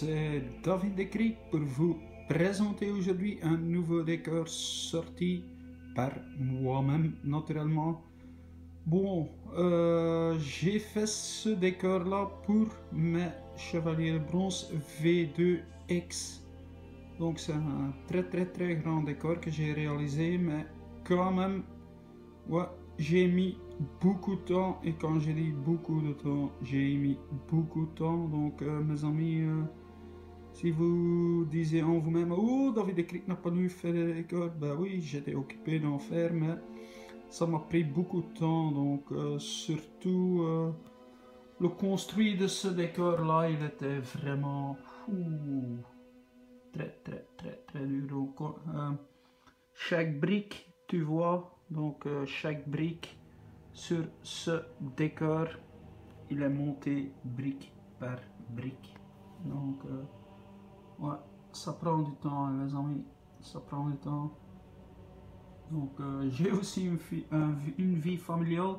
c'est David Décry pour vous présenter aujourd'hui un nouveau décor sorti par moi-même naturellement. Bon, j'ai fait ce décor là pour mes chevaliers de bronze V2X. Donc c'est un très grand décor que j'ai réalisé, mais quand même, ouais, j'ai mis beaucoup de temps, et quand j'ai dit beaucoup de temps, j'ai mis beaucoup de temps. Donc mes amis, si vous disiez en vous-même, oh David Décry n'a pas dû faire des décors, bah oui, j'étais occupé d'en faire, mais ça m'a pris beaucoup de temps. Donc surtout le construit de ce décor là, il était vraiment très dur. Donc chaque brique, tu vois, donc chaque brique sur ce décor, il est monté brique par brique. Donc ouais, ça prend du temps les amis, ça prend du temps. Donc j'ai aussi une vie familiale,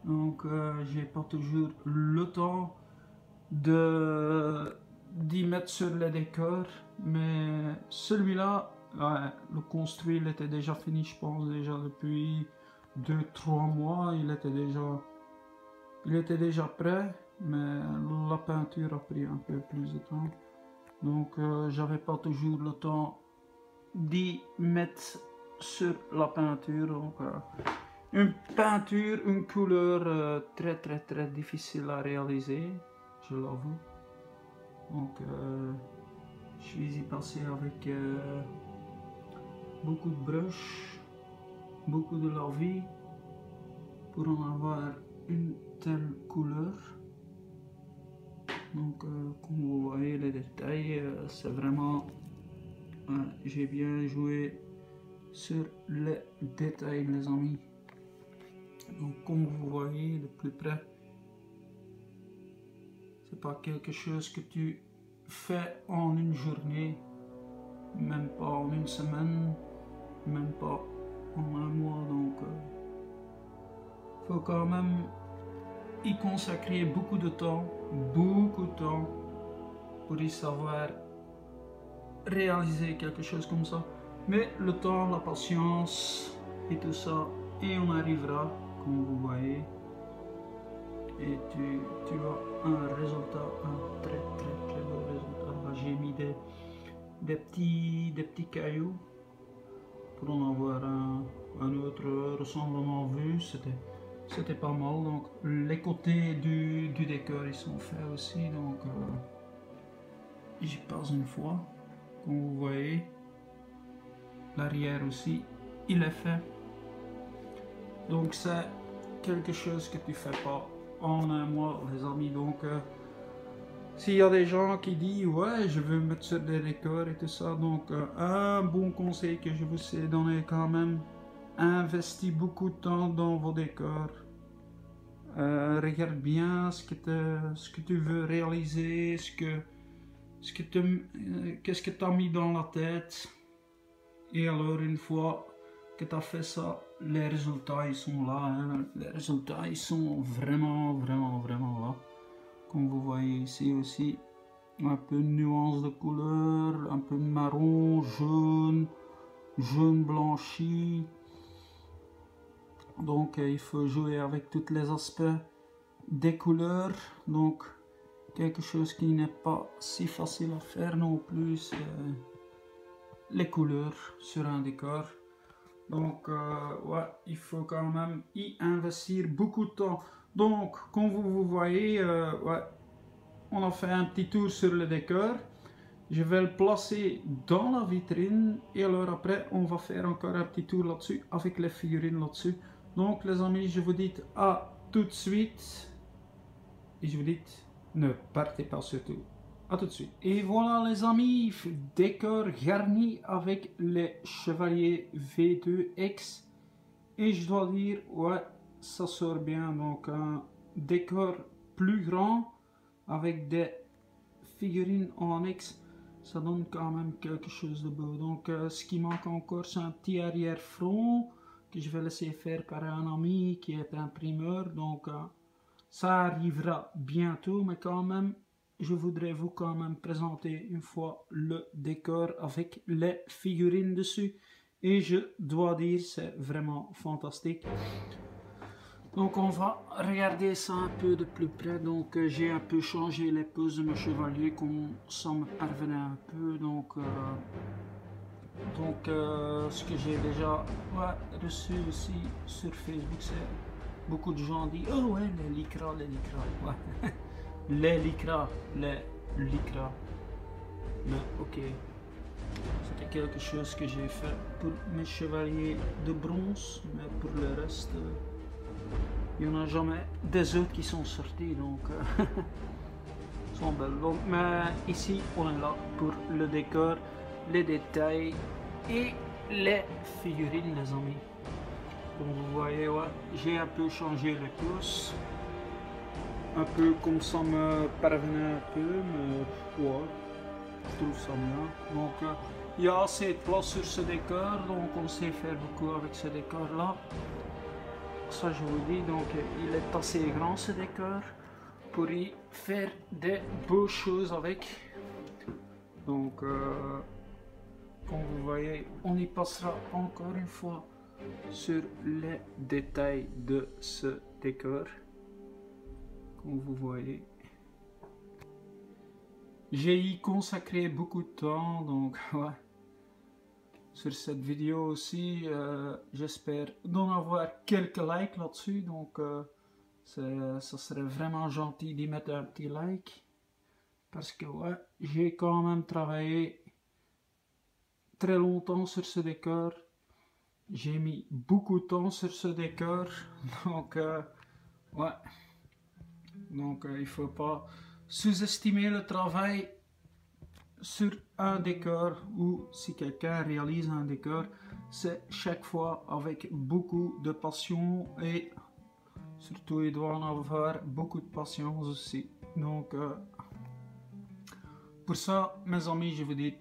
donc j'ai pas toujours le temps d'y mettre sur les décors, mais celui-là, ouais, le construit, il était déjà fini, je pense déjà depuis 2-3 mois, il était déjà prêt, mais la peinture a pris un peu plus de temps, donc j'avais pas toujours le temps d'y mettre sur la peinture. Donc une peinture, une couleur très difficile à réaliser, je l'avoue. Donc je suis y passé avec beaucoup de brushes, beaucoup de la vie pour en avoir une telle couleur. Donc comme vous voyez les détails, c'est vraiment, j'ai bien joué sur les détails les amis. Donc comme vous voyez de plus près, c'est pas quelque chose que tu fais en une journée, même pas en une semaine, même pas en un mois. Donc faut quand même y consacrer beaucoup de temps pour y savoir réaliser quelque chose comme ça. Mais le temps, la patience et tout ça, et on arrivera, comme vous voyez, et tu as un résultat, un très beau résultat. J'ai mis des petits cailloux pour en avoir un autre ressemblement vu. C'était pas mal. Donc les côtés du décor ils sont faits aussi, donc j'y passe une fois, comme vous voyez. L'arrière aussi il est fait. Donc c'est quelque chose que tu fais pas en un mois les amis. Donc s'il y a des gens qui disent ouais je veux mettre sur des décors et tout ça, donc un bon conseil que je vous ai donné quand même, investis beaucoup de temps dans vos décors. Regarde bien ce que tu veux réaliser, qu'est-ce que tu as mis dans la tête, et alors une fois que tu as fait ça, les résultats ils sont là, hein. Les résultats ils sont vraiment là, comme vous voyez ici aussi, un peu de nuance de couleur, un peu de marron, jaune blanchi. Donc il faut jouer avec tous les aspects des couleurs, donc quelque chose qui n'est pas si facile à faire non plus, c'est les couleurs sur un décor. Donc ouais, il faut quand même y investir beaucoup de temps. Donc comme vous voyez, ouais, on a fait un petit tour sur le décor. Je vais le placer dans la vitrine, et alors après on va faire encore un petit tour là-dessus avec les figurines là-dessus. Donc les amis, je vous dis à tout de suite, et je vous dis ne partez pas surtout. A tout de suite. Et voilà les amis, décor garni avec les chevaliers V2X, et je dois dire ouais, ça sort bien. Donc un décor plus grand avec des figurines en X, ça donne quand même quelque chose de beau. Donc ce qui manque encore, c'est un petit arrière-front que je vais laisser faire par un ami qui est imprimeur. Donc ça arrivera bientôt, mais quand même je voudrais vous quand même présenter une fois le décor avec les figurines dessus. Et je dois dire, c'est vraiment fantastique. Donc on va regarder ça un peu de plus près. Donc j'ai un peu changé les poses de mes chevaliers comme ça me parvenait un peu. Donc ce que j'ai déjà reçu aussi sur Facebook, c'est beaucoup de gens disent oh ouais les lycra, ouais. les lycra. Mais ok, c'était quelque chose que j'ai fait pour mes chevaliers de bronze, mais pour le reste il n'y en a jamais des autres qui sont sortis, donc sont belles. Donc, mais ici on est là pour le décor, les détails et les figurines, les amis. Comme vous voyez, ouais, j'ai un peu changé les pouces, un peu comme ça me parvenait un peu, mais ouais, je trouve ça bien. Donc il y a assez de place sur ce décor, donc on sait faire beaucoup avec ce décor là. Ça je vous dis, donc il est assez grand ce décor pour y faire des beaux choses avec. Donc comme vous voyez, on y passera encore une fois sur les détails de ce décor. Comme vous voyez, j'ai y consacré beaucoup de temps, donc ouais. Sur cette vidéo aussi, j'espère d'en avoir quelques likes là-dessus, donc ça serait vraiment gentil d'y mettre un petit like, parce que ouais, j'ai quand même travaillé très longtemps sur ce décor, j'ai mis beaucoup de temps sur ce décor, donc ouais, donc il faut pas sous-estimer le travail sur un décor, ou si quelqu'un réalise un décor, c'est chaque fois avec beaucoup de passion, et surtout il doit en avoir beaucoup de patience aussi. Donc pour ça mes amis, je vous dis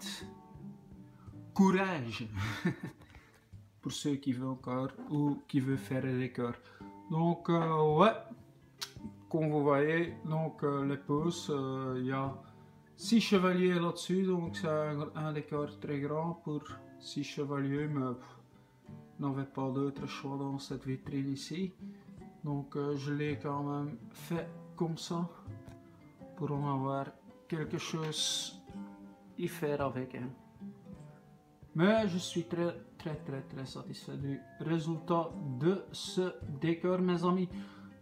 courage pour ceux qui veulent encore ou qui veulent faire des décors. Donc ouais, comme vous voyez, donc les poses, il y a 6 chevaliers là-dessus, donc c'est un décor très grand pour 6 chevaliers, mais n'avais pas d'autre choix dans cette vitrine ici. Donc je l'ai quand même fait comme ça pour en avoir quelque chose à faire avec. Hein. Mais je suis très satisfait du résultat de ce décor, mes amis.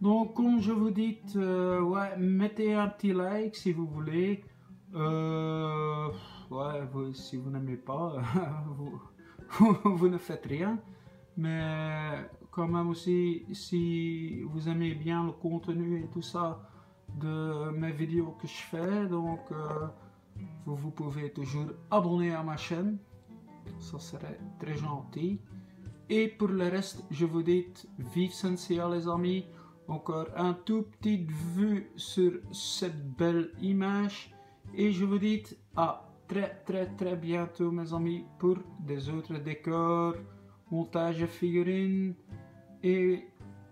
Donc comme je vous dis, ouais, mettez un petit like si vous voulez. Ouais, si vous n'aimez pas, vous ne faites rien. Mais quand même aussi, si vous aimez bien le contenu et tout ça de mes vidéos que je fais, donc vous pouvez toujours abonner à ma chaîne. Ça serait très gentil. Et pour le reste, je vous dis vive Senseiya les amis. Encore un tout petit vue sur cette belle image. Et je vous dis à très bientôt mes amis pour des autres décors, montage de figurines et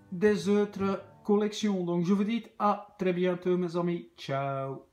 des autres collections. Donc je vous dis à très bientôt mes amis. Ciao.